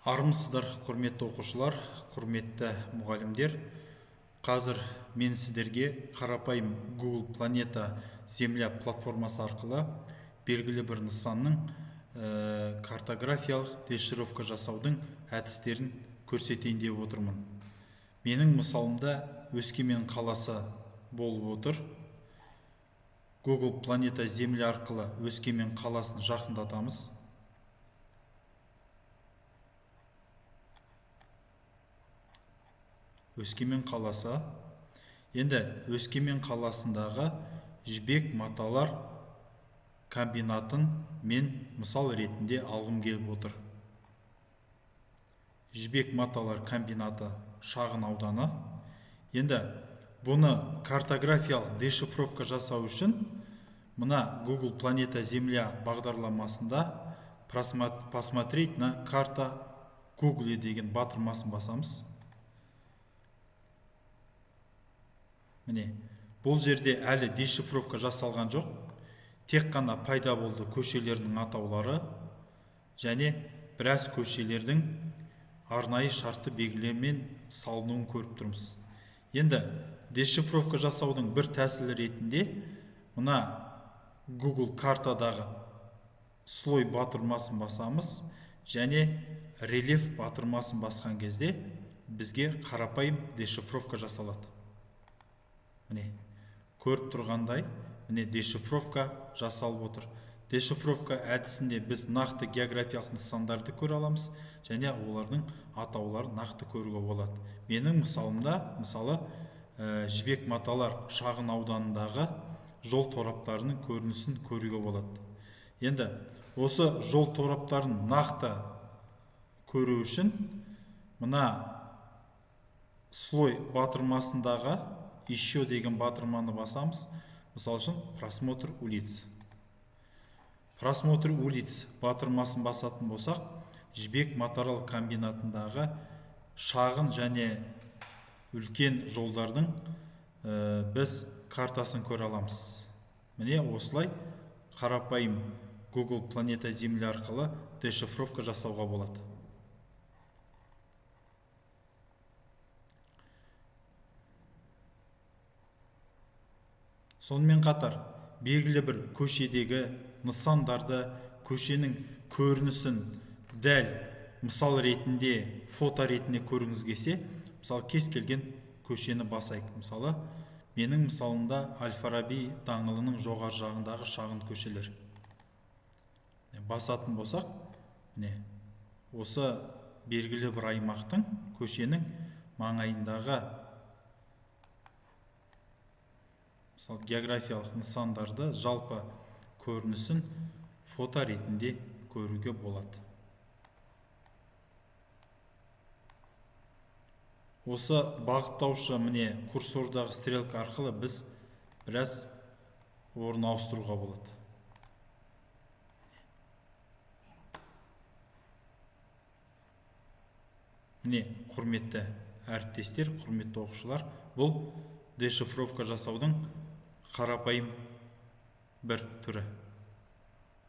Армысыздар, құрметті оқушылар, құрметті мұғалімдер. Қазір мен сіздерге қарапайым Google Планета Земля платформасы арқылы белгілі бір нысанның картографиялық дешифровка жасаудың әдістерін көрсетейін деп отырмын. Менің мысалымда Өскемен қаласы болып отыр. Google Планета Земля арқылы Өскемен қаласын жақындатамыз. Өскемен қаласы. Енді Өскемен қаласындағы жібек маталар комбинатын мен мысал ретінде алғым келіп отыр. Жібек маталар комбинаты шағын ауданы. Енді бұны картографиялық дешифровка жасау үшін мына Google Планета Земля бағдарламасында посмотреть на карта Google деген батырмасын басамыз. Міне, бұл жерде әлі дешифровка жасалған жоқ. Тек қана пайда болды көшелердің атаулары және біраз көшелердің арнайы шартты белгілермен салынуын көріп тұрмыз. Енді дешифровка жасаудың бір тәсілі ретінде мына Google картадағы слой батырмасын басамыз және рельеф батырмасын басқан кезде бізге қарапайым дешифровка жасалады. Міне, көріп тұрғандай, міне дешифровка жасалып отыр. Дешифровка әдісінде біз нақты географиялық нысандарды көре аламыз және олардың атауларын нақты көруге болады. Менің мысалымда, мысалы, жібек маталар шағын ауданындағы жол тораптарының көрінісін көруге болады. Енді осы жол тораптарын нақты көру үшін мына слой батырмасындағы еще деген батырманы басамыз. Мысал үшін просмотр улиц. Просмотр улиц батырмасын басатын болсақ, жібек материал комбинатындағы шағын және үлкен жолдардың біз картасын көре аламыз. Міне осылай қарапайым Google Планета Земля арқылы дешифровка жасауға болады. Сонымен қатар, белгілі бір көшедегі нысандарды, көшенің көрінісін дәл мысал ретінде, фото ретінде көріңіз келсе, мысалы кез келген көшені басайық. Мысалы, менің мысалымда Әл-Фараби даңғылының жоғары жағындағы шағын көшелер. Басатын болсақ, осы белгілі бір аймақтың, көшенің маңайындағы географиялық нысандарды жалпы көрінісін фото ретінде көруге болады. Осы бағыттаушы міне курсордағы стрелка арқылы біз біраз орын ауыстыруға болады. Міне, құрметті әріптестер, құрметті оқушылар, бұл дешифровка жасаудың қарапайым бір түрі.